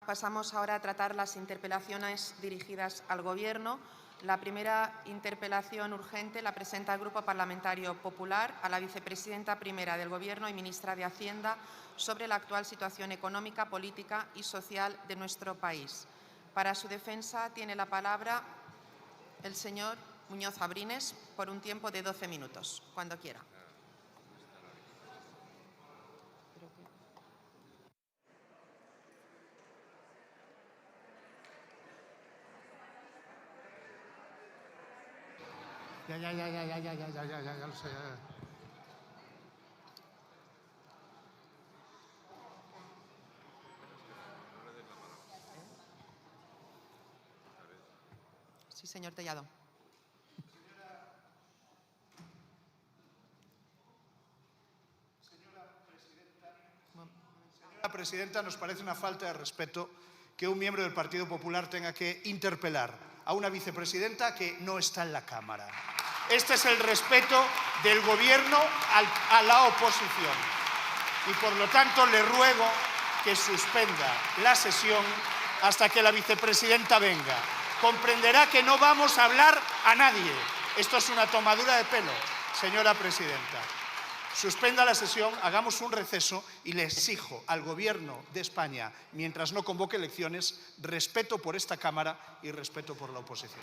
Pasamos ahora a tratar las interpelaciones dirigidas al Gobierno. La primera interpelación urgente la presenta el Grupo Parlamentario Popular a la vicepresidenta primera del Gobierno y ministra de Hacienda sobre la actual situación económica, política y social de nuestro país. Para su defensa tiene la palabra el señor Muñoz Abrines por un tiempo de 12 minutos, cuando quiera. Ya lo sé. Sí, señor Tellado. Señora presidenta, nos parece una falta de respeto que un miembro del Partido Popular tenga que interpelar a una vicepresidenta que no está en la Cámara. Este es el respeto del Gobierno a la oposición. Y por lo tanto le ruego que suspenda la sesión hasta que la vicepresidenta venga. Comprenderá que no vamos a hablar a nadie. Esto es una tomadura de pelo, señora presidenta. Suspenda la sesión, hagamos un receso y le exijo al Gobierno de España, mientras no convoque elecciones, respeto por esta Cámara y respeto por la oposición.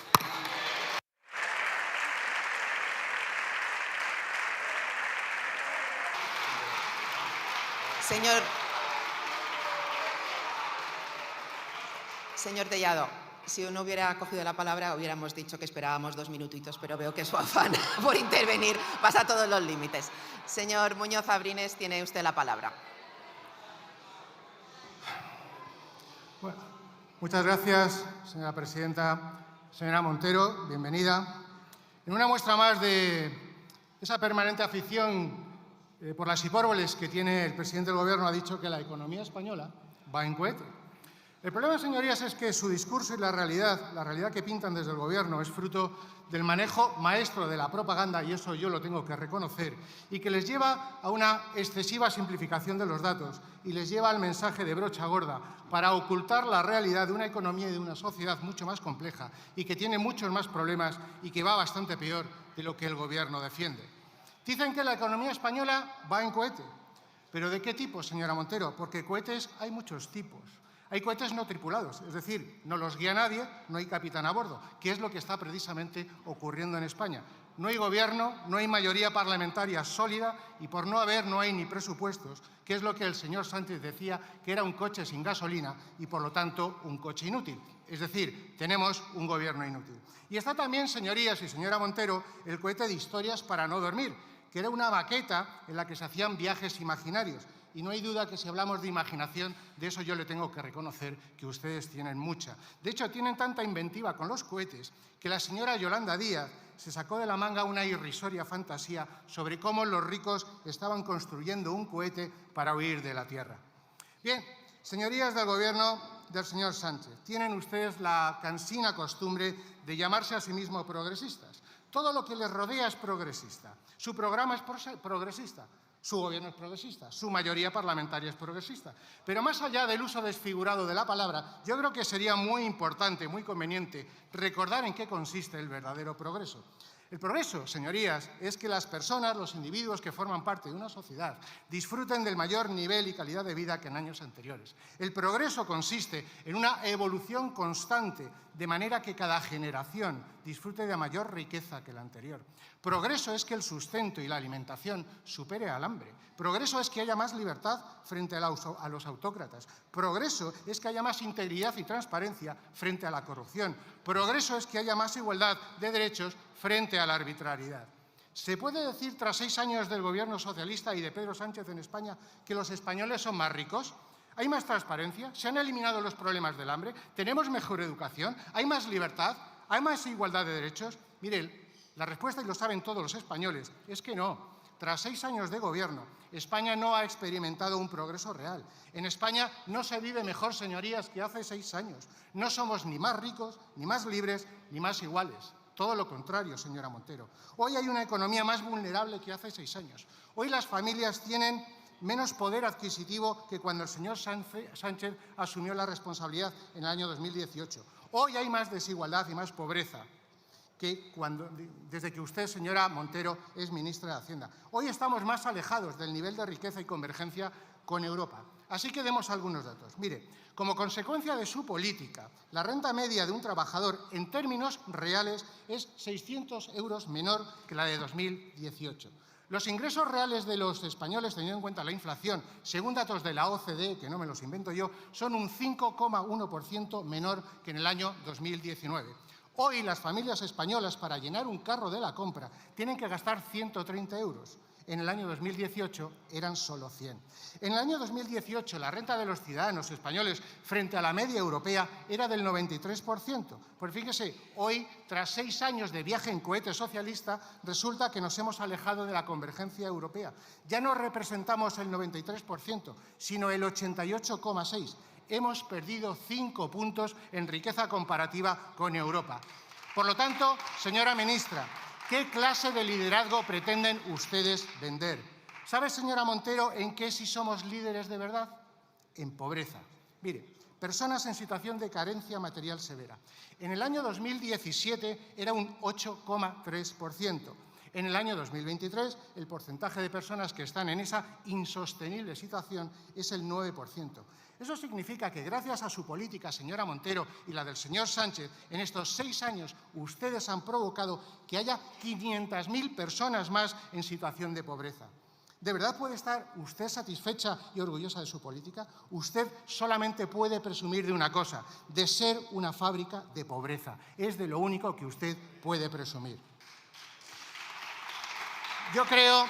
Señor Tellado, si uno hubiera cogido la palabra, hubiéramos dicho que esperábamos 2 minutitos, pero veo que su afán por intervenir pasa todos los límites. Señor Muñoz Abrines, tiene usted la palabra. Bueno, muchas gracias, señora presidenta. Señora Montero, bienvenida. En una muestra más de esa permanente afición por las hipérboles que tiene el presidente del Gobierno, ha dicho que la economía española va en cohete. El problema, señorías, es que su discurso y la realidad que pintan desde el Gobierno es fruto del manejo maestro de la propaganda, y eso yo lo tengo que reconocer, y que les lleva a una excesiva simplificación de los datos y les lleva al mensaje de brocha gorda para ocultar la realidad de una economía y de una sociedad mucho más compleja y que tiene muchos más problemas y que va bastante peor de lo que el Gobierno defiende. Dicen que la economía española va en cohete. ¿Pero de qué tipo, señora Montero? Porque cohetes hay muchos tipos. Hay cohetes no tripulados, es decir, no los guía nadie, no hay capitán a bordo, que es lo que está precisamente ocurriendo en España. No hay gobierno, no hay mayoría parlamentaria sólida y por no haber no hay ni presupuestos, que es lo que el señor Sánchez decía que era un coche sin gasolina y por lo tanto un coche inútil. Es decir, tenemos un gobierno inútil. Y está también, señorías y señora Montero, el cohete de historias para no dormir, que era una maqueta en la que se hacían viajes imaginarios. Y no hay duda que si hablamos de imaginación, de eso yo le tengo que reconocer que ustedes tienen mucha. De hecho, tienen tanta inventiva con los cohetes que la señora Yolanda Díaz se sacó de la manga una irrisoria fantasía sobre cómo los ricos estaban construyendo un cohete para huir de la Tierra. Bien, señorías del Gobierno del señor Sánchez, tienen ustedes la cansina costumbre de llamarse a sí mismos progresistas. Todo lo que les rodea es progresista. Su programa es progresista. Su gobierno es progresista, su mayoría parlamentaria es progresista. Pero más allá del uso desfigurado de la palabra, yo creo que sería muy importante, muy conveniente, recordar en qué consiste el verdadero progreso. El progreso, señorías, es que las personas, los individuos que forman parte de una sociedad, disfruten del mayor nivel y calidad de vida que en años anteriores. El progreso consiste en una evolución constante, de manera que cada generación disfrute de mayor riqueza que la anterior. Progreso es que el sustento y la alimentación supere al hambre. Progreso es que haya más libertad frente a los autócratas. Progreso es que haya más integridad y transparencia frente a la corrupción. Progreso es que haya más igualdad de derechos frente a la arbitrariedad. ¿Se puede decir, tras 6 años del Gobierno socialista y de Pedro Sánchez en España, que los españoles son más ricos? ¿Hay más transparencia? ¿Se han eliminado los problemas del hambre? ¿Tenemos mejor educación? ¿Hay más libertad? ¿Hay más igualdad de derechos? Mire, la respuesta, y lo saben todos los españoles, es que no. Tras 6 años de gobierno, España no ha experimentado un progreso real. En España no se vive mejor, señorías, que hace 6 años. No somos ni más ricos, ni más libres, ni más iguales. Todo lo contrario, señora Montero. Hoy hay una economía más vulnerable que hace 6 años. Hoy las familias tienen menos poder adquisitivo que cuando el señor Sánchez asumió la responsabilidad en el año 2018. Hoy hay más desigualdad y más pobreza que desde que usted, señora Montero, es ministra de Hacienda. Hoy estamos más alejados del nivel de riqueza y convergencia con Europa. Así que demos algunos datos. Mire, como consecuencia de su política, la renta media de un trabajador en términos reales es 600 euros menor que la de 2018. Los ingresos reales de los españoles, teniendo en cuenta la inflación, según datos de la OCDE, que no me los invento yo, son un 5,1% menor que en el año 2019. Hoy las familias españolas, para llenar un carro de la compra, tienen que gastar 130 euros. En el año 2018 eran solo 100. En el año 2018 la renta de los ciudadanos españoles frente a la media europea era del 93%. Pues fíjese, hoy, tras 6 años de viaje en cohete socialista, resulta que nos hemos alejado de la convergencia europea. Ya no representamos el 93%, sino el 88,6%. Hemos perdido 5 puntos en riqueza comparativa con Europa. Por lo tanto, señora ministra, ¿qué clase de liderazgo pretenden ustedes vender? ¿Sabe, señora Montero, en qué sí somos líderes de verdad? En pobreza. Mire, personas en situación de carencia material severa. En el año 2017 era un 8,3%. En el año 2023, el porcentaje de personas que están en esa insostenible situación es el 9%. Eso significa que gracias a su política, señora Montero, y la del señor Sánchez, en estos 6 años ustedes han provocado que haya 500.000 personas más en situación de pobreza. ¿De verdad puede estar usted satisfecha y orgullosa de su política? Usted solamente puede presumir de una cosa, de ser una fábrica de pobreza. Es de lo único que usted puede presumir. Yo creo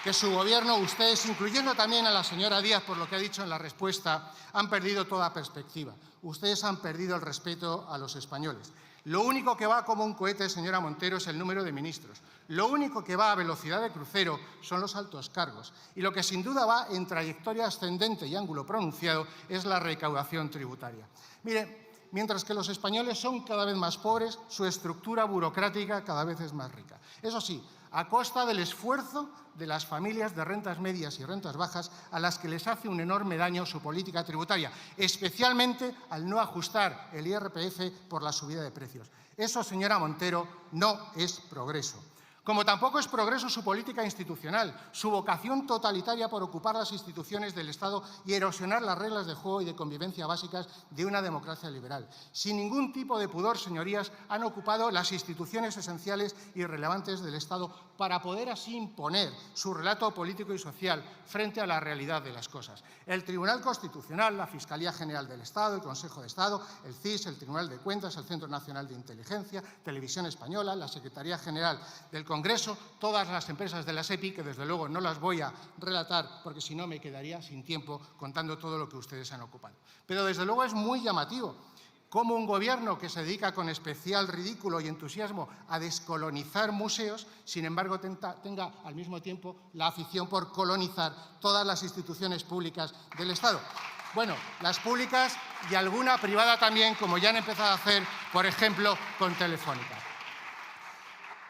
que su gobierno, ustedes, incluyendo también a la señora Díaz, por lo que ha dicho en la respuesta, han perdido toda perspectiva. Ustedes han perdido el respeto a los españoles. Lo único que va como un cohete, señora Montero, es el número de ministros. Lo único que va a velocidad de crucero son los altos cargos. Y lo que sin duda va en trayectoria ascendente y ángulo pronunciado es la recaudación tributaria. Mire, mientras que los españoles son cada vez más pobres, su estructura burocrática cada vez es más rica. Eso sí, a costa del esfuerzo de las familias de rentas medias y rentas bajas, a las que les hace un enorme daño su política tributaria, especialmente al no ajustar el IRPF por la subida de precios. Eso, señora Montero, no es progreso. Como tampoco es progreso su política institucional, su vocación totalitaria por ocupar las instituciones del Estado y erosionar las reglas de juego y de convivencia básicas de una democracia liberal. Sin ningún tipo de pudor, señorías, han ocupado las instituciones esenciales y relevantes del Estado para poder así imponer su relato político y social frente a la realidad de las cosas. El Tribunal Constitucional, la Fiscalía General del Estado, el Consejo de Estado, el CIS, el Tribunal de Cuentas, el Centro Nacional de Inteligencia, Televisión Española, la Secretaría General del Congreso, todas las empresas de la SEPI, que desde luego no las voy a relatar porque si no me quedaría sin tiempo contando todo lo que ustedes han ocupado. Pero desde luego es muy llamativo cómo un gobierno que se dedica con especial ridículo y entusiasmo a descolonizar museos, sin embargo tenga al mismo tiempo la afición por colonizar todas las instituciones públicas del Estado. Bueno, las públicas y alguna privada también, como ya han empezado a hacer, por ejemplo, con Telefónica.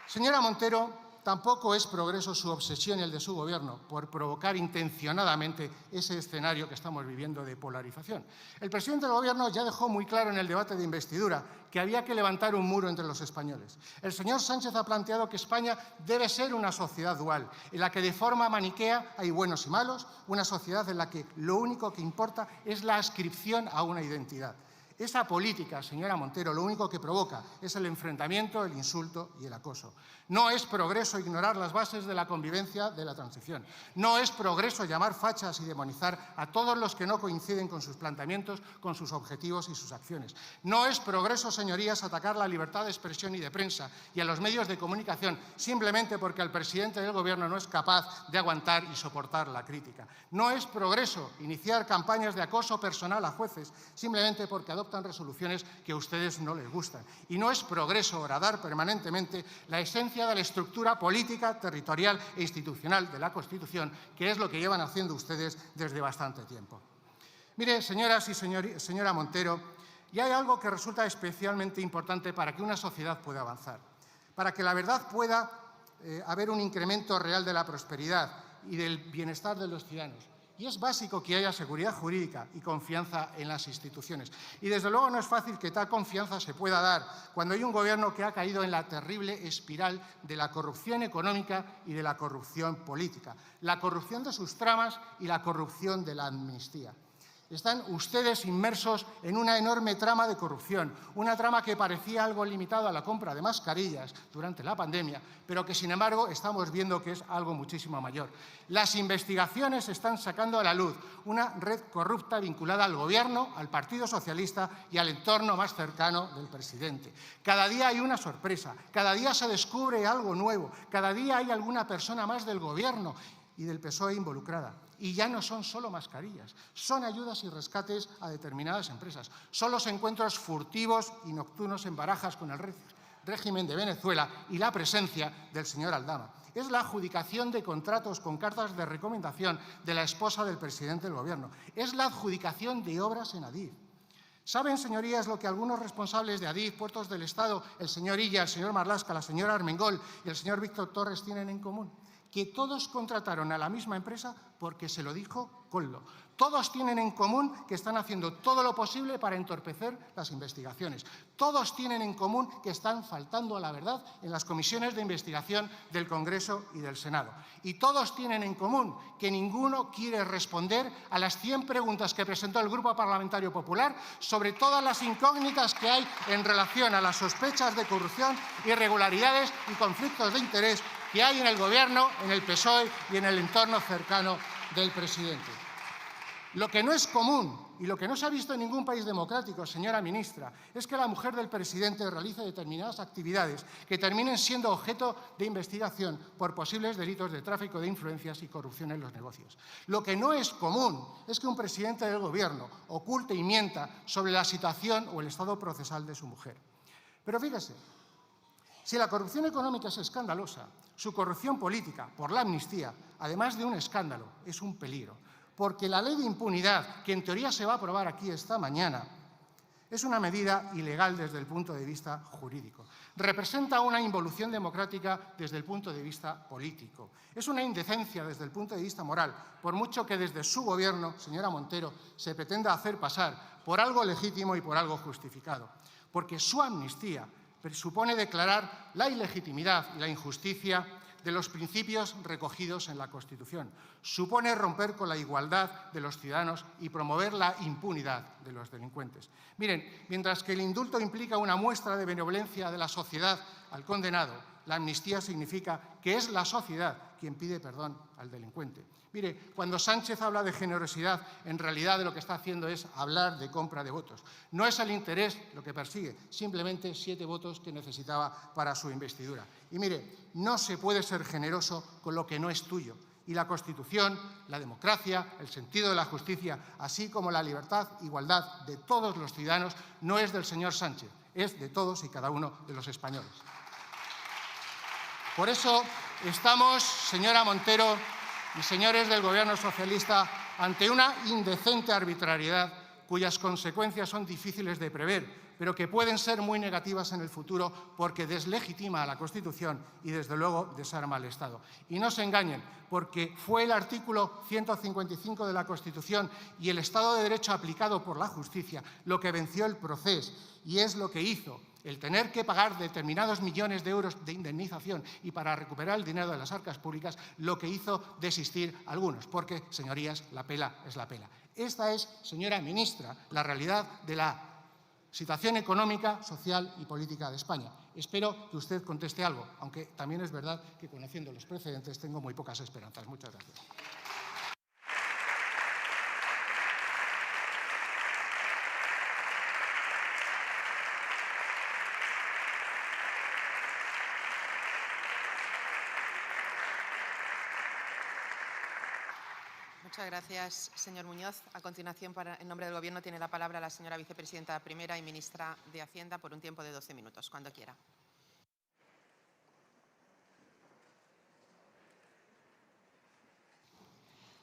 Señora Montero, tampoco es progreso su obsesión y el de su gobierno por provocar intencionadamente ese escenario que estamos viviendo de polarización. El presidente del gobierno ya dejó muy claro en el debate de investidura que había que levantar un muro entre los españoles. El señor Sánchez ha planteado que España debe ser una sociedad dual, en la que de forma maniquea hay buenos y malos, una sociedad en la que lo único que importa es la adscripción a una identidad. Esa política, señora Montero, lo único que provoca es el enfrentamiento, el insulto y el acoso. No es progreso ignorar las bases de la convivencia de la transición. No es progreso llamar fachas y demonizar a todos los que no coinciden con sus planteamientos, con sus objetivos y sus acciones. No es progreso, señorías, atacar la libertad de expresión y de prensa y a los medios de comunicación simplemente porque el presidente del Gobierno no es capaz de aguantar y soportar la crítica. No es progreso iniciar campañas de acoso personal a jueces simplemente porque adoptan resoluciones que a ustedes no les gustan. Y no es progreso horadar permanentemente la esencia de la estructura política, territorial e institucional de la Constitución, que es lo que llevan haciendo ustedes desde bastante tiempo. Mire, señoras y señora Montero, y hay algo que resulta especialmente importante para que una sociedad pueda avanzar, para que la verdad pueda haber un incremento real de la prosperidad y del bienestar de los ciudadanos. Y es básico que haya seguridad jurídica y confianza en las instituciones. Y desde luego no es fácil que tal confianza se pueda dar cuando hay un gobierno que ha caído en la terrible espiral de la corrupción económica y de la corrupción política, la corrupción de sus tramas y la corrupción de la amnistía. Están ustedes inmersos en una enorme trama de corrupción, una trama que parecía algo limitado a la compra de mascarillas durante la pandemia, pero que, sin embargo, estamos viendo que es algo muchísimo mayor. Las investigaciones están sacando a la luz una red corrupta vinculada al Gobierno, al Partido Socialista y al entorno más cercano del presidente. Cada día hay una sorpresa, cada día se descubre algo nuevo, cada día hay alguna persona más del Gobierno y del PSOE involucrada. Y ya no son solo mascarillas, son ayudas y rescates a determinadas empresas. Son los encuentros furtivos y nocturnos en Barajas con el régimen de Venezuela y la presencia del señor Aldama. Es la adjudicación de contratos con cartas de recomendación de la esposa del presidente del Gobierno. Es la adjudicación de obras en Adif. ¿Saben, señorías, lo que algunos responsables de Adif, Puertos del Estado, el señor Illa, el señor Marlaska, la señora Armengol y el señor Víctor Torres tienen en común? Que todos contrataron a la misma empresa porque se lo dijo Koldo. Todos tienen en común que están haciendo todo lo posible para entorpecer las investigaciones. Todos tienen en común que están faltando a la verdad en las comisiones de investigación del Congreso y del Senado. Y todos tienen en común que ninguno quiere responder a las 100 preguntas que presentó el Grupo Parlamentario Popular sobre todas las incógnitas que hay en relación a las sospechas de corrupción, irregularidades y conflictos de interés que hay en el Gobierno, en el PSOE y en el entorno cercano del presidente. Lo que no es común y lo que no se ha visto en ningún país democrático, señora ministra, es que la mujer del presidente realice determinadas actividades que terminen siendo objeto de investigación por posibles delitos de tráfico de influencias y corrupción en los negocios. Lo que no es común es que un presidente del Gobierno oculte y mienta sobre la situación o el estado procesal de su mujer. Pero fíjese, si la corrupción económica es escandalosa, su corrupción política, por la amnistía, además de un escándalo, es un peligro. Porque la ley de impunidad, que en teoría se va a aprobar aquí esta mañana, es una medida ilegal desde el punto de vista jurídico. Representa una involución democrática desde el punto de vista político. Es una indecencia desde el punto de vista moral, por mucho que desde su Gobierno, señora Montero, se pretenda hacer pasar por algo legítimo y por algo justificado. Porque su amnistía presupone declarar la ilegitimidad y la injusticia de los principios recogidos en la Constitución. Supone romper con la igualdad de los ciudadanos y promover la impunidad de los delincuentes. Miren, mientras que el indulto implica una muestra de benevolencia de la sociedad al condenado, la amnistía significa que es la sociedad quien pide perdón al delincuente. Mire, cuando Sánchez habla de generosidad, en realidad de lo que está haciendo es hablar de compra de votos. No es el interés lo que persigue, simplemente 7 votos que necesitaba para su investidura. Y mire, no se puede ser generoso con lo que no es tuyo. Y la Constitución, la democracia, el sentido de la justicia, así como la libertad e igualdad de todos los ciudadanos, no es del señor Sánchez, es de todos y cada uno de los españoles. Por eso estamos, señora Montero y señores del Gobierno socialista, ante una indecente arbitrariedad cuyas consecuencias son difíciles de prever, pero que pueden ser muy negativas en el futuro porque deslegitima a la Constitución y, desde luego, desarma al Estado. Y no se engañen, porque fue el artículo 155 de la Constitución y el Estado de Derecho aplicado por la justicia lo que venció el proceso y es lo que hizo el tener que pagar determinados millones de euros de indemnización y para recuperar el dinero de las arcas públicas, lo que hizo desistir a algunos, porque, señorías, la pela es la pela. Esta es, señora ministra, la realidad de la situación económica, social y política de España. Espero que usted conteste algo, aunque también es verdad que, conociendo los precedentes, tengo muy pocas esperanzas. Muchas gracias. Muchas gracias, señor Muñoz. A continuación, en nombre del Gobierno, tiene la palabra la señora vicepresidenta primera y ministra de Hacienda por un tiempo de 12 minutos, cuando quiera.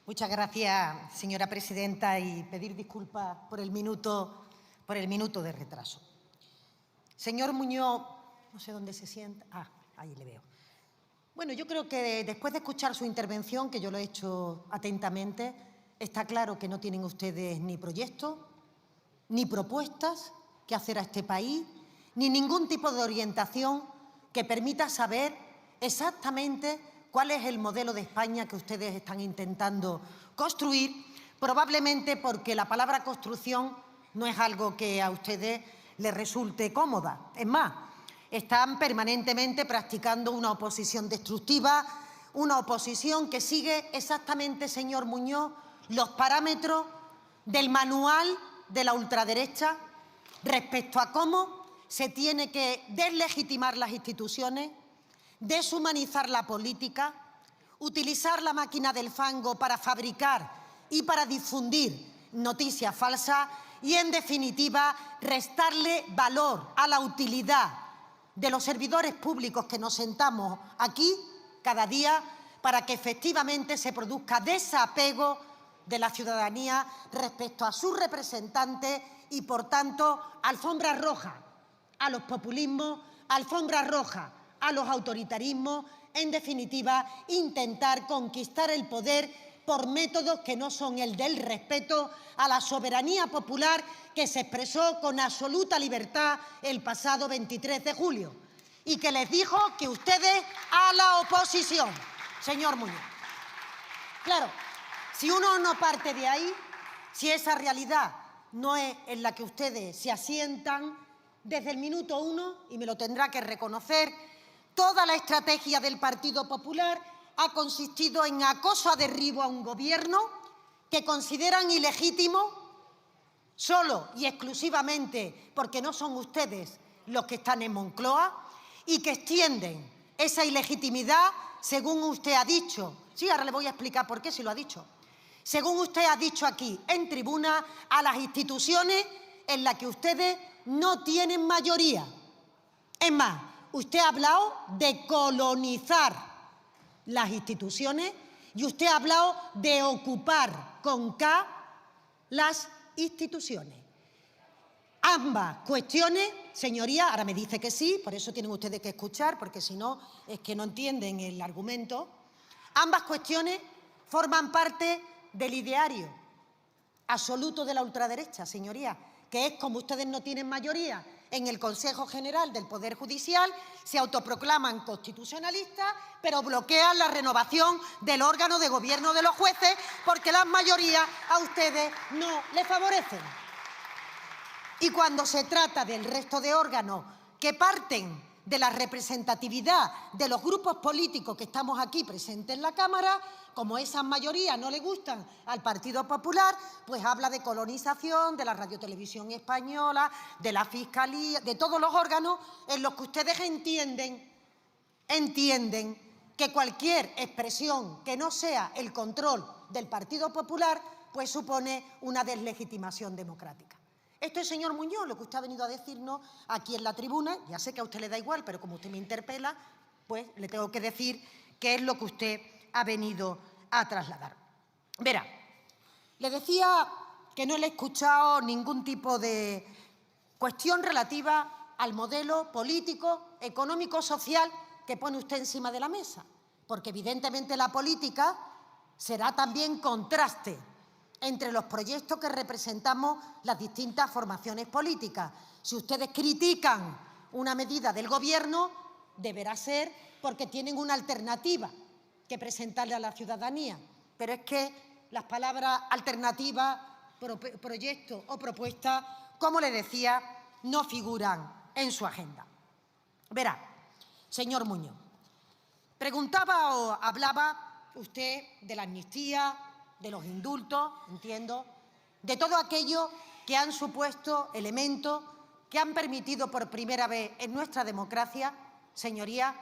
Muchas gracias, señora presidenta, y pedir disculpas por el minuto de retraso. Señor Muñoz, no sé dónde se sienta. Ah, ahí le veo. Bueno, yo creo que después de escuchar su intervención, que yo lo he hecho atentamente, está claro que no tienen ustedes ni proyectos, ni propuestas que hacer a este país, ni ningún tipo de orientación que permita saber exactamente cuál es el modelo de España que ustedes están intentando construir, probablemente porque la palabra construcción no es algo que a ustedes les resulte cómoda. Es más, están permanentemente practicando una oposición destructiva, una oposición que sigue exactamente, señor Muñoz, los parámetros del manual de la ultraderecha respecto a cómo se tiene que deslegitimar las instituciones, deshumanizar la política, utilizar la máquina del fango para fabricar y para difundir noticias falsas y, en definitiva, restarle valor a la utilidad de los servidores públicos que nos sentamos aquí cada día para que efectivamente se produzca desapego de la ciudadanía respecto a sus representantes y, por tanto, alfombra roja a los populismos, alfombra roja a los autoritarismos, en definitiva, intentar conquistar el poder por métodos que no son el del respeto a la soberanía popular que se expresó con absoluta libertad el pasado 23 de julio y que les dijo que ustedes a la oposición, señor Muñoz. Claro, si uno no parte de ahí, si esa realidad no es en la que ustedes se asientan, desde el minuto 1, y me lo tendrá que reconocer, toda la estrategia del Partido Popular ha consistido en acoso a derribo a un gobierno que consideran ilegítimo solo y exclusivamente porque no son ustedes los que están en Moncloa y que extienden esa ilegitimidad, según usted ha dicho. Sí, ahora le voy a explicar por qué, si lo ha dicho. Según usted ha dicho aquí en tribuna, a las instituciones en las que ustedes no tienen mayoría. Es más, usted ha hablado de colonizar las instituciones y usted ha hablado de ocupar con K las instituciones. Ambas cuestiones, señoría, ahora me dice que sí, por eso tienen ustedes que escuchar, porque si no es que no entienden el argumento. Ambas cuestiones forman parte del ideario absoluto de la ultraderecha, señoría, que es como ustedes no tienen mayoría en el Consejo General del Poder Judicial, se autoproclaman constitucionalistas, pero bloquean la renovación del órgano de gobierno de los jueces porque las mayorías a ustedes no les favorecen. Y cuando se trata del resto de órganos que parten de la representatividad de los grupos políticos que estamos aquí presentes en la Cámara, como esas mayorías no le gustan al Partido Popular, pues habla de colonización, de la Radiotelevisión Española, de la Fiscalía, de todos los órganos en los que ustedes entienden que cualquier expresión que no sea el control del Partido Popular, pues supone una deslegitimación democrática. Esto es, señor Muñoz, lo que usted ha venido a decirnos aquí en la tribuna. Ya sé que a usted le da igual, pero como usted me interpela, pues le tengo que decir qué es lo que usted ha venido a trasladar. Verá, le decía que no le he escuchado ningún tipo de cuestión relativa al modelo político, económico, social que pone usted encima de la mesa, porque evidentemente la política será también contraste entre los proyectos que representamos las distintas formaciones políticas. Si ustedes critican una medida del Gobierno, deberá ser porque tienen una alternativa que presentarle a la ciudadanía. Pero es que las palabras alternativa, proyecto o propuesta, como le decía, no figuran en su agenda. Verá, señor Muñoz, preguntaba o hablaba usted de la amnistía, de los indultos, entiendo, de todo aquello que han supuesto elementos que han permitido por primera vez en nuestra democracia, señoría,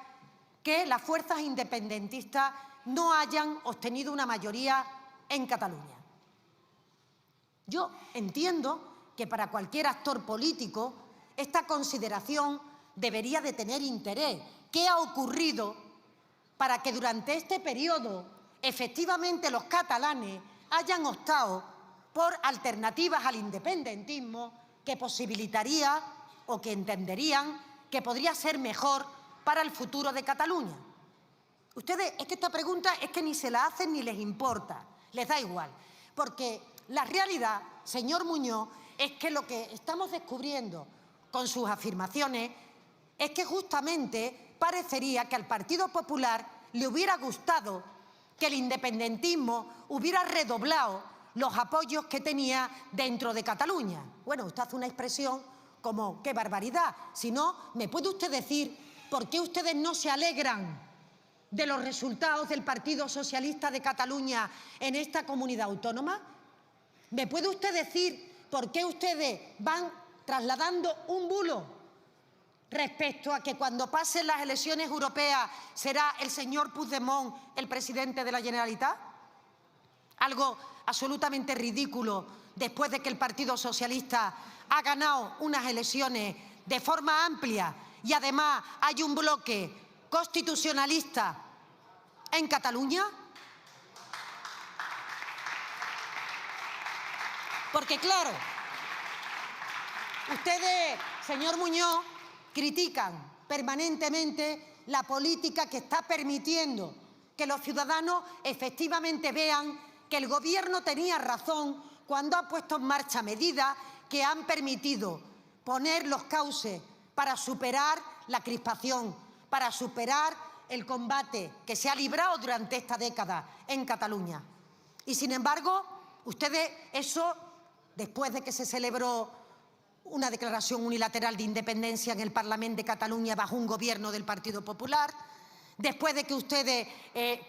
que las fuerzas independentistas no hayan obtenido una mayoría en Cataluña. Yo entiendo que para cualquier actor político esta consideración debería de tener interés. ¿Qué ha ocurrido para que durante este periodo efectivamente los catalanes hayan optado por alternativas al independentismo que posibilitaría o que entenderían que podría ser mejor para el futuro de Cataluña? Ustedes, es que esta pregunta es que ni se la hacen ni les importa, les da igual. Porque la realidad, señor Muñoz, es que lo que estamos descubriendo con sus afirmaciones es que justamente parecería que al Partido Popular le hubiera gustado que el independentismo hubiera redoblado los apoyos que tenía dentro de Cataluña. Bueno, usted hace una expresión como ¡qué barbaridad! Si no, ¿me puede usted decir por qué ustedes no se alegran de los resultados del Partido Socialista de Cataluña en esta comunidad autónoma? ¿Me puede usted decir por qué ustedes van trasladando un bulo respecto a que cuando pasen las elecciones europeas será el señor Puigdemont el presidente de la Generalitat? Algo absolutamente ridículo después de que el Partido Socialista ha ganado unas elecciones de forma amplia y además hay un bloque constitucionalista en Cataluña. Porque claro, ustedes, señor Muñoz, critican permanentemente la política que está permitiendo que los ciudadanos efectivamente vean que el Gobierno tenía razón cuando ha puesto en marcha medidas que han permitido poner los cauces para superar la crispación, para superar el combate que se ha librado durante esta década en Cataluña. Y sin embargo, ustedes eso, después de que se celebró una declaración unilateral de independencia en el Parlamento de Cataluña bajo un gobierno del Partido Popular, después de que ustedes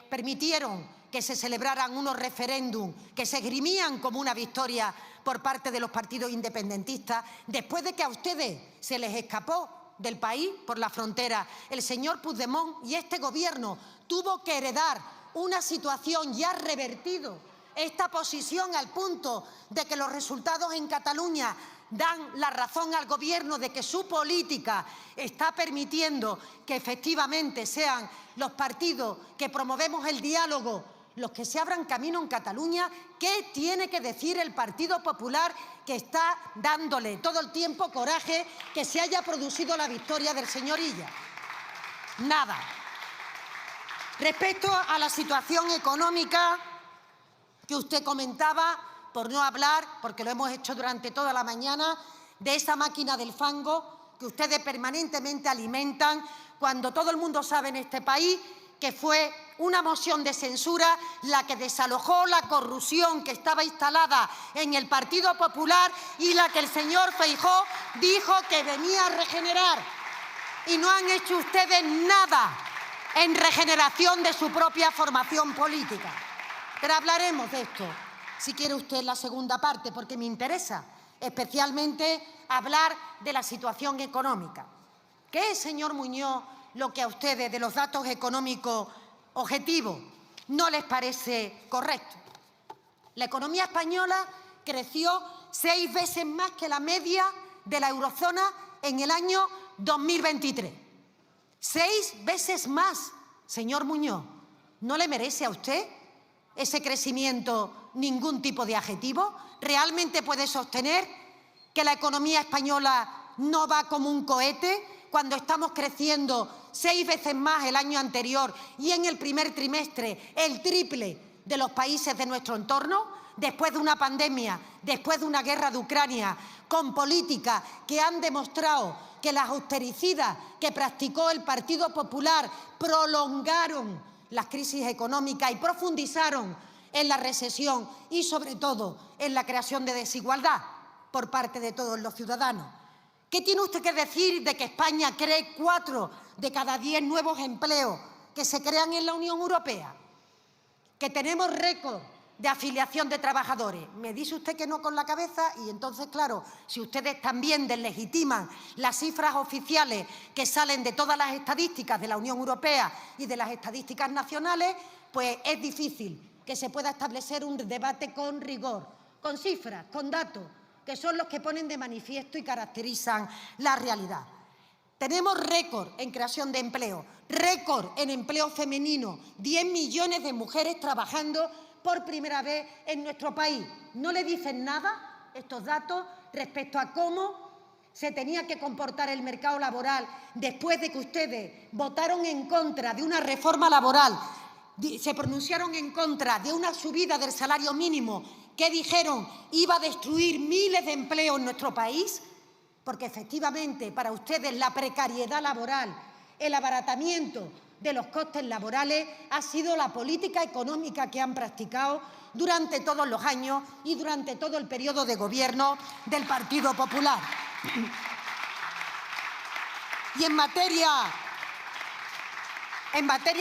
permitieron que se celebraran unos referéndums que se esgrimían como una victoria por parte de los partidos independentistas, después de que a ustedes se les escapó del país por la frontera el señor Puigdemont y este gobierno tuvo que heredar una situación ya revertido esta posición al punto de que los resultados en Cataluña dan la razón al Gobierno de que su política está permitiendo que efectivamente sean los partidos que promovemos el diálogo los que se abran camino en Cataluña. ¿Qué tiene que decir el Partido Popular que está dándole todo el tiempo coraje que se haya producido la victoria del señor Illa? Nada. Respecto a la situación económica que usted comentaba, por no hablar, porque lo hemos hecho durante toda la mañana, de esa máquina del fango que ustedes permanentemente alimentan, cuando todo el mundo sabe en este país que fue una moción de censura la que desalojó la corrupción que estaba instalada en el Partido Popular y la que el señor Feijóo dijo que venía a regenerar. Y no han hecho ustedes nada en regeneración de su propia formación política. Pero hablaremos de esto, si quiere usted, la segunda parte, porque me interesa especialmente hablar de la situación económica. ¿Qué es, señor Muñoz, lo que a ustedes de los datos económicos objetivos no les parece correcto? La economía española creció 6 veces más que la media de la eurozona en el año 2023. 6 veces más, señor Muñoz. ¿No le merece a usted ese crecimiento ningún tipo de adjetivo? ¿Realmente puede sostener que la economía española no va como un cohete cuando estamos creciendo 6 veces más el año anterior y en el primer trimestre el triple de los países de nuestro entorno? Después de una pandemia, después de una guerra de Ucrania, con políticas que han demostrado que las austericidas que practicó el Partido Popular prolongaron las crisis económicas y profundizaron en la recesión y, sobre todo, en la creación de desigualdad por parte de todos los ciudadanos. ¿Qué tiene usted que decir de que España cree 4 de cada 10 nuevos empleos que se crean en la Unión Europea? ¿Que tenemos récord de afiliación de trabajadores? Me dice usted que no con la cabeza y entonces, claro, si ustedes también deslegitiman las cifras oficiales que salen de todas las estadísticas de la Unión Europea y de las estadísticas nacionales, pues es difícil que se pueda establecer un debate con rigor, con cifras, con datos, que son los que ponen de manifiesto y caracterizan la realidad. Tenemos récord en creación de empleo, récord en empleo femenino, 10 millones de mujeres trabajando por primera vez en nuestro país. ¿No le dicen nada estos datos respecto a cómo se tenía que comportar el mercado laboral después de que ustedes votaron en contra de una reforma laboral, se pronunciaron en contra de una subida del salario mínimo que dijeron iba a destruir miles de empleos en nuestro país? Porque efectivamente para ustedes la precariedad laboral, el abaratamiento de los costes laborales ha sido la política económica que han practicado durante todos los años y durante todo el periodo de gobierno del Partido Popular. Y en materia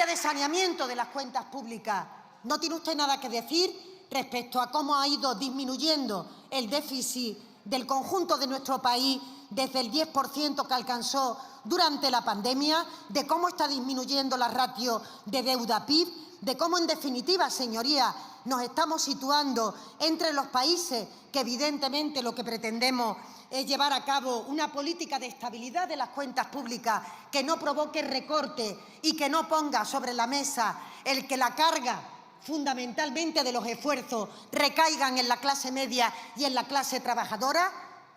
de saneamiento de las cuentas públicas, ¿no tiene usted nada que decir respecto a cómo ha ido disminuyendo el déficit del conjunto de nuestro país desde el 10% que alcanzó durante la pandemia, de cómo está disminuyendo la ratio de deuda-PIB, de cómo, en definitiva, señorías, nos estamos situando entre los países que, evidentemente, lo que pretendemos es llevar a cabo una política de estabilidad de las cuentas públicas que no provoque recorte y que no ponga sobre la mesa el que la carga fundamentalmente de los esfuerzos recaigan en la clase media y en la clase trabajadora?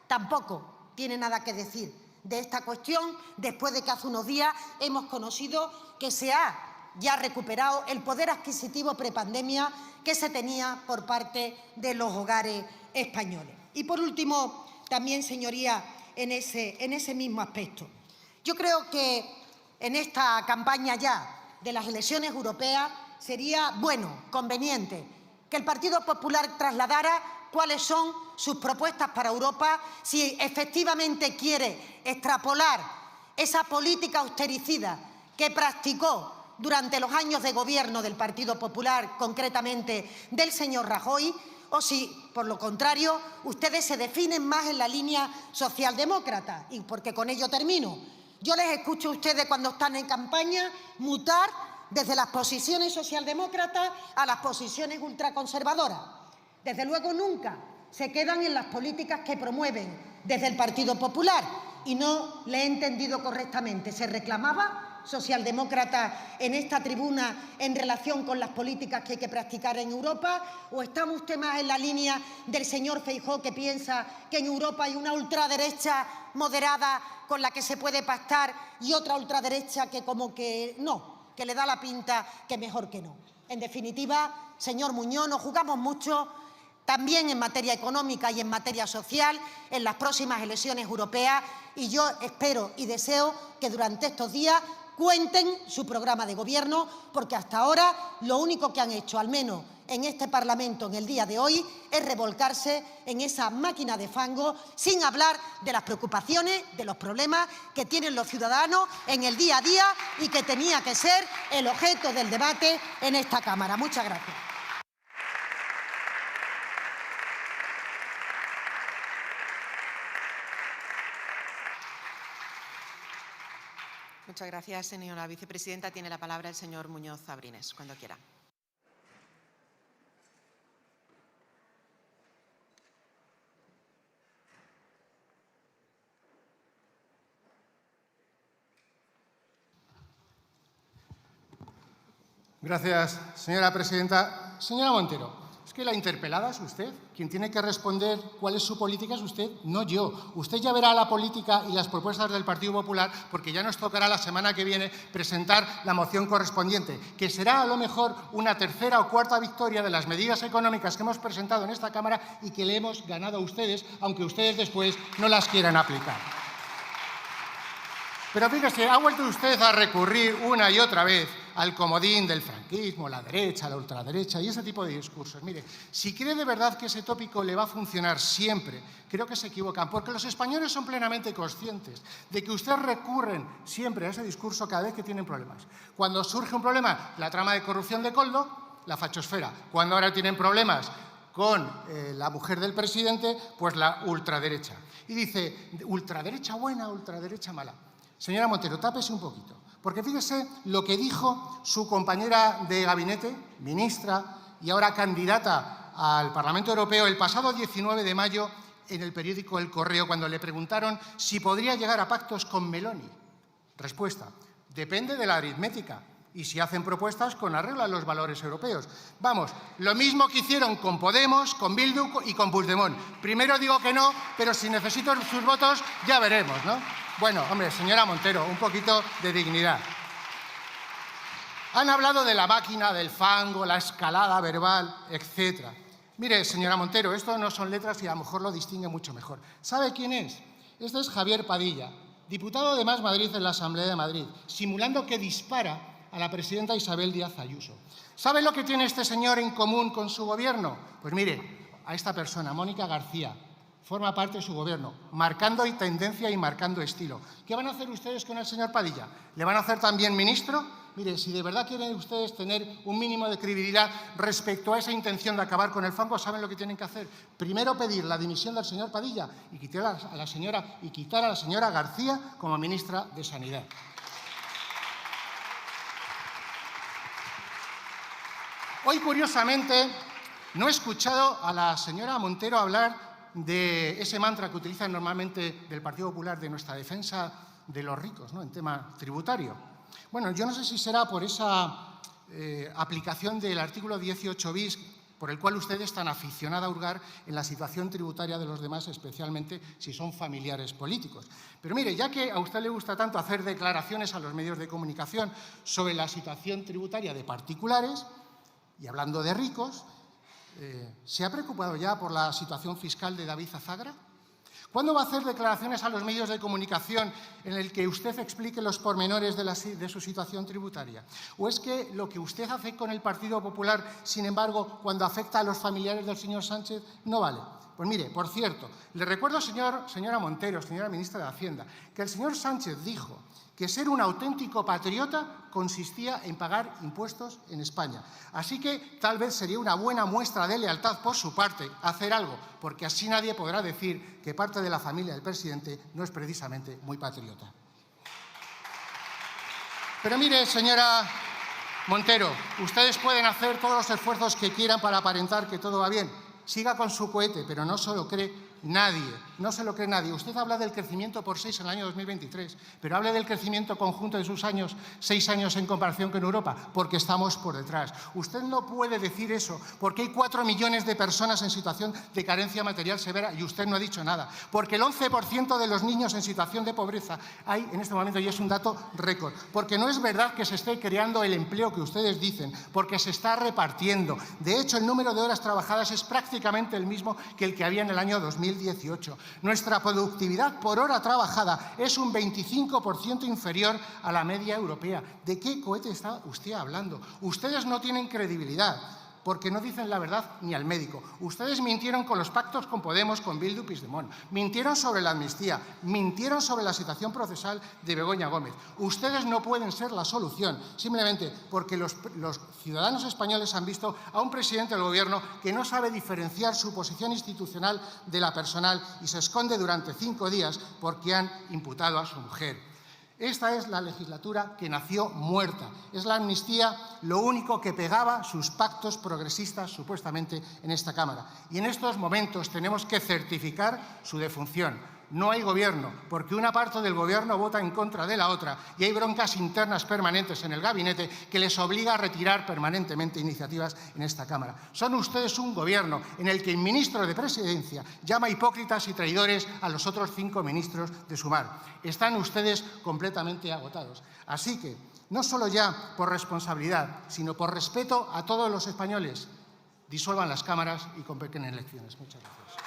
Tampoco tiene nada que decir de esta cuestión después de que hace unos días hemos conocido que se ha ya recuperado el poder adquisitivo prepandemia que se tenía por parte de los hogares españoles. Y por último, también, señoría, en ese mismo aspecto, yo creo que en esta campaña ya de las elecciones europeas sería bueno, conveniente, que el Partido Popular trasladara cuáles son sus propuestas para Europa, si efectivamente quiere extrapolar esa política austericida que practicó durante los años de gobierno del Partido Popular, concretamente del señor Rajoy, o si, por lo contrario, ustedes se definen más en la línea socialdemócrata. Y porque con ello termino. Yo les escucho a ustedes cuando están en campaña mutar desde las posiciones socialdemócratas a las posiciones ultraconservadoras. Desde luego nunca se quedan en las políticas que promueven desde el Partido Popular. Y no le he entendido correctamente. ¿Se reclamaba socialdemócrata en esta tribuna en relación con las políticas que hay que practicar en Europa? ¿O está usted más en la línea del señor Feijóo, que piensa que en Europa hay una ultraderecha moderada con la que se puede pactar y otra ultraderecha que como que no, que le da la pinta que mejor que no? En definitiva, señor Muñoz, nos jugamos mucho también en materia económica y en materia social en las próximas elecciones europeas, y yo espero y deseo que durante estos días cuenten su programa de gobierno, porque hasta ahora lo único que han hecho, al menos en este Parlamento en el día de hoy, es revolcarse en esa máquina de fango sin hablar de las preocupaciones, de los problemas que tienen los ciudadanos en el día a día y que tenía que ser el objeto del debate en esta Cámara. Muchas gracias. Muchas gracias, señora vicepresidenta. Tiene la palabra el señor Muñoz Abrines, cuando quiera. Gracias, señora presidenta. Señora Montero, es que la interpelada es usted. Quien tiene que responder cuál es su política es usted, no yo. Usted ya verá la política y las propuestas del Partido Popular, porque ya nos tocará la semana que viene presentar la moción correspondiente, que será a lo mejor una tercera o cuarta victoria de las medidas económicas que hemos presentado en esta Cámara y que le hemos ganado a ustedes, aunque ustedes después no las quieran aplicar. Pero fíjese, ha vuelto usted a recurrir una y otra vez al comodín del franquismo, la derecha, la ultraderecha y ese tipo de discursos. Mire, si cree de verdad que ese tópico le va a funcionar siempre, creo que se equivocan, porque los españoles son plenamente conscientes de que ustedes recurren siempre a ese discurso cada vez que tienen problemas. Cuando surge un problema, la trama de corrupción de Koldo, la fachosfera. Cuando ahora tienen problemas con la mujer del presidente, pues la ultraderecha. Y dice, ultraderecha buena, ultraderecha mala. Señora Montero, tápese un poquito, porque fíjese lo que dijo su compañera de gabinete, ministra y ahora candidata al Parlamento Europeo el pasado 19 de mayo en el periódico El Correo, cuando le preguntaron si podría llegar a pactos con Meloni. Respuesta, depende de la aritmética y si hacen propuestas con arreglo a los valores europeos. Vamos, lo mismo que hicieron con Podemos, con Bildu y con Puigdemont. Primero digo que no, pero si necesito sus votos ya veremos, ¿no? Bueno, hombre, señora Montero, un poquito de dignidad. Han hablado de la máquina, del fango, la escalada verbal, etc. Mire, señora Montero, esto no son letras y a lo mejor lo distingue mucho mejor. ¿Sabe quién es? Este es Javier Padilla, diputado de Más Madrid en la Asamblea de Madrid, simulando que dispara a la presidenta Isabel Díaz Ayuso. ¿Sabe lo que tiene este señor en común con su gobierno? Pues mire, a esta persona, Mónica García, forma parte de su gobierno, marcando tendencia y marcando estilo. ¿Qué van a hacer ustedes con el señor Padilla? ¿Le van a hacer también ministro? Mire, si de verdad quieren ustedes tener un mínimo de credibilidad respecto a esa intención de acabar con el fango, ¿saben lo que tienen que hacer? Primero pedir la dimisión del señor Padilla y quitar a la señora García como ministra de Sanidad. Hoy, curiosamente, no he escuchado a la señora Montero hablar de ese mantra que utilizan normalmente del Partido Popular de nuestra defensa de los ricos, ¿no?, en tema tributario. Bueno, yo no sé si será por esa aplicación del artículo 18 bis, por el cual usted es tan aficionada a hurgar en la situación tributaria de los demás, especialmente si son familiares políticos. Pero mire, ya que a usted le gusta tanto hacer declaraciones a los medios de comunicación sobre la situación tributaria de particulares, y hablando de ricos, ¿se ha preocupado ya por la situación fiscal de David Azagra? ¿Cuándo va a hacer declaraciones a los medios de comunicación en el que usted explique los pormenores de su situación tributaria? ¿O es que lo que usted hace con el Partido Popular, sin embargo, cuando afecta a los familiares del señor Sánchez, no vale? Pues mire, por cierto, le recuerdo, señora Montero, señora ministra de Hacienda, que el señor Sánchez dijo que ser un auténtico patriota consistía en pagar impuestos en España. Así que tal vez sería una buena muestra de lealtad por su parte hacer algo, porque así nadie podrá decir que parte de la familia del presidente no es precisamente muy patriota. Pero mire, señora Montero, ustedes pueden hacer todos los esfuerzos que quieran para aparentar que todo va bien. Siga con su cohete, pero no se lo cree nadie, no se lo cree nadie. Usted habla del crecimiento por 6 en el año 2023, pero hable del crecimiento conjunto de sus 6 años en comparación con Europa, porque estamos por detrás. Usted no puede decir eso, porque hay 4 millones de personas en situación de carencia material severa y usted no ha dicho nada, porque el 11% de los niños en situación de pobreza hay en este momento y es un dato récord, porque no es verdad que se esté creando el empleo que ustedes dicen, porque se está repartiendo. De hecho, el número de horas trabajadas es prácticamente el mismo que el que había en el año 2018. Nuestra productividad por hora trabajada es un 25% inferior a la media europea. ¿De qué cohete está usted hablando? Ustedes no tienen credibilidad porque no dicen la verdad ni al médico. Ustedes mintieron con los pactos con Podemos, con Bildu y Puigdemont. Mintieron sobre la amnistía, mintieron sobre la situación procesal de Begoña Gómez. Ustedes no pueden ser la solución, simplemente porque los ciudadanos españoles han visto a un presidente del Gobierno que no sabe diferenciar su posición institucional de la personal y se esconde durante 5 días porque han imputado a su mujer. Esta es la legislatura que nació muerta. Es la amnistía lo único que pegaba sus pactos progresistas supuestamente en esta Cámara. Y en estos momentos tenemos que certificar su defunción. No hay gobierno, porque una parte del gobierno vota en contra de la otra y hay broncas internas permanentes en el gabinete que les obliga a retirar permanentemente iniciativas en esta Cámara. Son ustedes un gobierno en el que el ministro de Presidencia llama hipócritas y traidores a los otros 5 ministros de Sumar. Están ustedes completamente agotados. Así que, no solo ya por responsabilidad, sino por respeto a todos los españoles, disuelvan las cámaras y convoquen elecciones. Muchas gracias.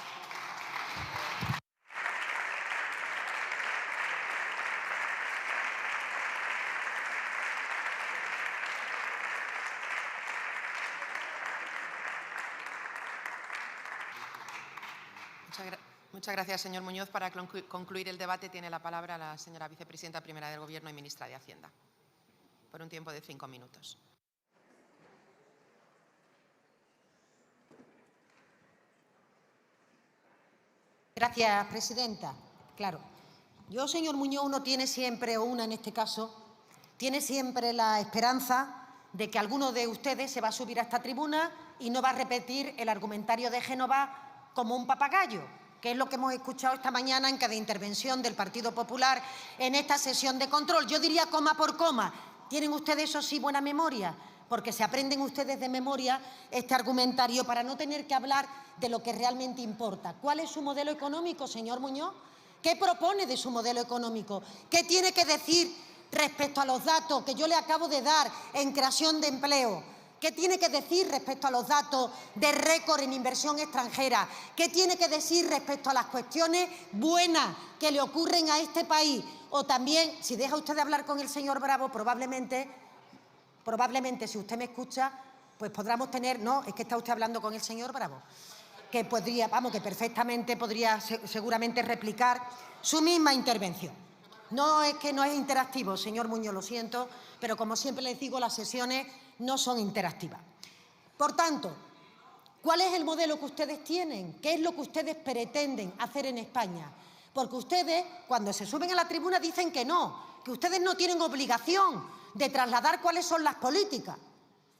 Muchas gracias, señor Muñoz. Para concluir el debate tiene la palabra la señora vicepresidenta primera del Gobierno y ministra de Hacienda, por un tiempo de 5 minutos. Gracias, presidenta. Claro, yo, señor Muñoz, uno tiene siempre, o una en este caso, tiene siempre la esperanza de que alguno de ustedes se va a subir a esta tribuna y no va a repetir el argumentario de Génova como un papagayo, que es lo que hemos escuchado esta mañana en cada intervención del Partido Popular en esta sesión de control. Yo diría coma por coma, ¿Tienen ustedes, eso sí, buena memoria? Porque se aprenden ustedes de memoria este argumentario para no tener que hablar de lo que realmente importa. ¿Cuál es su modelo económico, señor Muñoz? ¿Qué propone de su modelo económico? ¿Qué tiene que decir respecto a los datos que yo le acabo de dar en creación de empleo? ¿Qué tiene que decir respecto a los datos de récord en inversión extranjera? ¿Qué tiene que decir respecto a las cuestiones buenas que le ocurren a este país? O también, si deja usted de hablar con el señor Bravo, probablemente, si usted me escucha, pues podríamos tener... No, es que está usted hablando con el señor Bravo, que podría, vamos, que perfectamente podría seguramente replicar su misma intervención. No, es que no es interactivo, señor Muñoz, lo siento, pero como siempre les digo, las sesiones no son interactivas. Por tanto, ¿cuál es el modelo que ustedes tienen? ¿Qué es lo que ustedes pretenden hacer en España? Porque ustedes, cuando se suben a la tribuna, dicen que ustedes no tienen obligación de trasladar cuáles son las políticas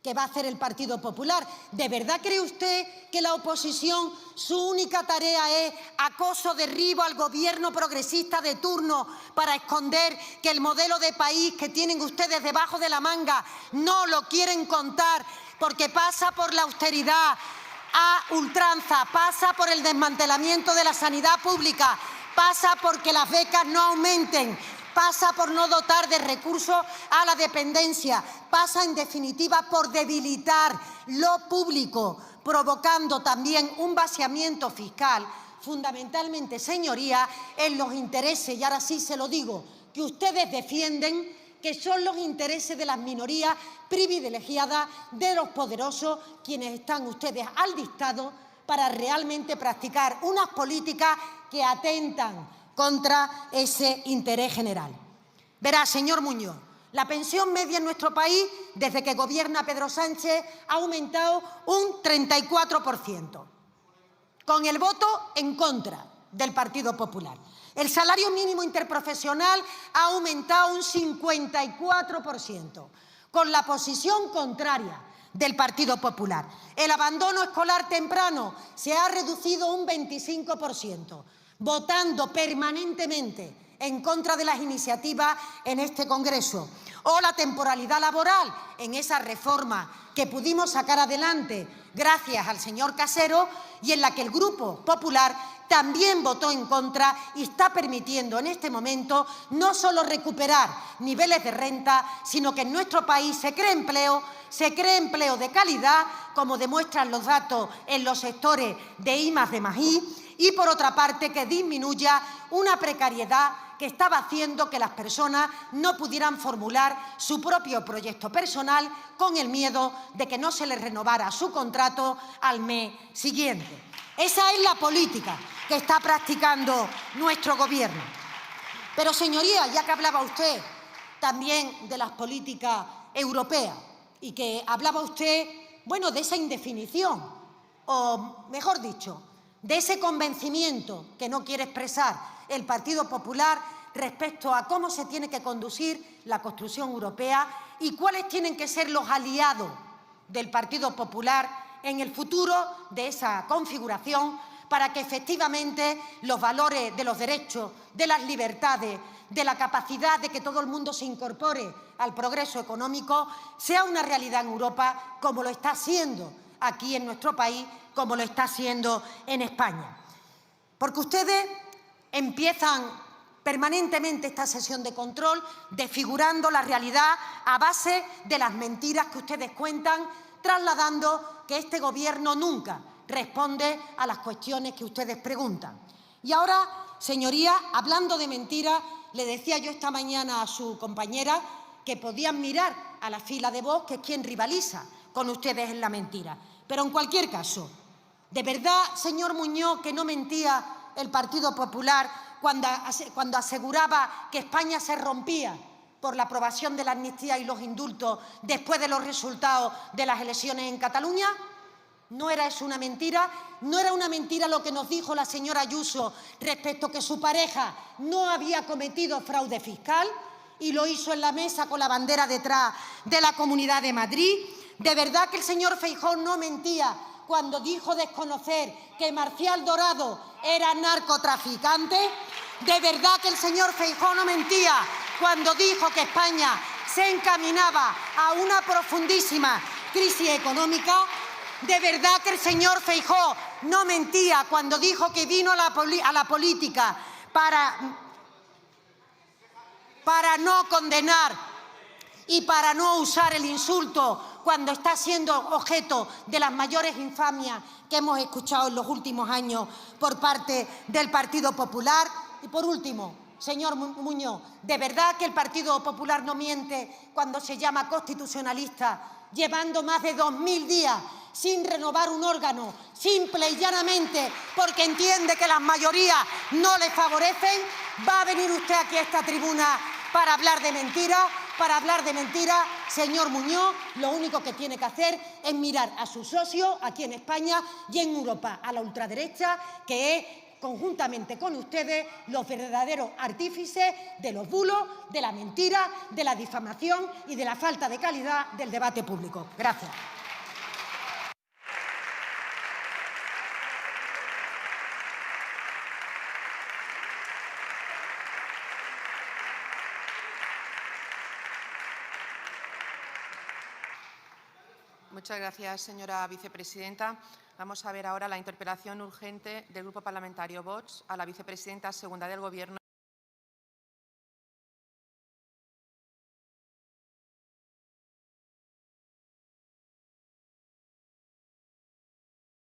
que va a hacer el Partido Popular. ¿De verdad cree usted que la oposición, su única tarea es acoso, derribo al gobierno progresista de turno para esconder que el modelo de país que tienen ustedes debajo de la manga no lo quieren contar porque pasa por la austeridad a ultranza, pasa por el desmantelamiento de la sanidad pública, pasa porque las becas no aumenten, pasa por no dotar de recursos a la dependencia, pasa en definitiva por debilitar lo público, provocando también un vaciamiento fiscal, fundamentalmente, señorías, en los intereses, y ahora sí se lo digo, que ustedes defienden, que son los intereses de las minorías privilegiadas, de los poderosos, quienes están ustedes al dictado para realmente practicar unas políticas que atentan contra ese interés general. Verá, señor Muñoz, la pensión media en nuestro país, desde que gobierna Pedro Sánchez, ha aumentado un 34%, con el voto en contra del Partido Popular. El salario mínimo interprofesional ha aumentado un 54%, con la posición contraria del Partido Popular. El abandono escolar temprano se ha reducido un 25%. Votando permanentemente en contra de las iniciativas en este Congreso, o la temporalidad laboral en esa reforma que pudimos sacar adelante gracias al señor Casero y en la que el Grupo Popular también votó en contra y está permitiendo en este momento no solo recuperar niveles de renta, sino que en nuestro país se cree empleo de calidad, como demuestran los datos en los sectores de I+D+I, y, por otra parte, que disminuya una precariedad que estaba haciendo que las personas no pudieran formular su propio proyecto personal con el miedo de que no se les renovara su contrato al mes siguiente. Esa es la política que está practicando nuestro Gobierno. Pero, señoría, ya que hablaba usted también de las políticas europeas y que hablaba usted, bueno, de esa indefinición, o mejor dicho, de ese convencimiento que no quiere expresar el Partido Popular respecto a cómo se tiene que conducir la construcción europea y cuáles tienen que ser los aliados del Partido Popular en el futuro de esa configuración para que efectivamente los valores de los derechos, de las libertades, de la capacidad de que todo el mundo se incorpore al progreso económico sea una realidad en Europa como lo está siendo aquí en nuestro país, como lo está haciendo en España. Porque ustedes empiezan permanentemente esta sesión de control desfigurando la realidad a base de las mentiras que ustedes cuentan, trasladando que este Gobierno nunca responde a las cuestiones que ustedes preguntan. Y ahora, señoría, hablando de mentiras, le decía yo esta mañana a su compañera que podían mirar a la fila de Vox, que es quien rivaliza con ustedes en la mentira. Pero en cualquier caso, ¿de verdad, señor Muñoz, que no mentía el Partido Popular cuando aseguraba que España se rompía por la aprobación de la amnistía y los indultos después de los resultados de las elecciones en Cataluña? ¿No era eso una mentira? ¿No era una mentira lo que nos dijo la señora Ayuso respecto a que su pareja no había cometido fraude fiscal y lo hizo en la mesa con la bandera detrás de la Comunidad de Madrid? ¿De verdad que el señor Feijóo no mentía cuando dijo desconocer que Marcial Dorado era narcotraficante? ¿De verdad que el señor Feijóo no mentía cuando dijo que España se encaminaba a una profundísima crisis económica, de verdad que el señor Feijóo no mentía cuando dijo que vino a la política para no condenar y para no usar el insulto cuando está siendo objeto de las mayores infamias que hemos escuchado en los últimos años por parte del Partido Popular. Y por último, señor Muñoz, ¿de verdad que el Partido Popular no miente cuando se llama constitucionalista, llevando más de 2000 días sin renovar un órgano, simple y llanamente porque entiende que las mayorías no le favorecen? ¿Va a venir usted aquí a esta tribuna para hablar de mentiras? Para hablar de mentiras, señor Muñoz, lo único que tiene que hacer es mirar a sus socios aquí en España y en Europa, a la ultraderecha, que es, conjuntamente con ustedes, los verdaderos artífices de los bulos, de la mentira, de la difamación y de la falta de calidad del debate público. Gracias. Muchas gracias, señora vicepresidenta. Vamos a ver ahora la interpelación urgente del Grupo Parlamentario Vox a la vicepresidenta segunda del Gobierno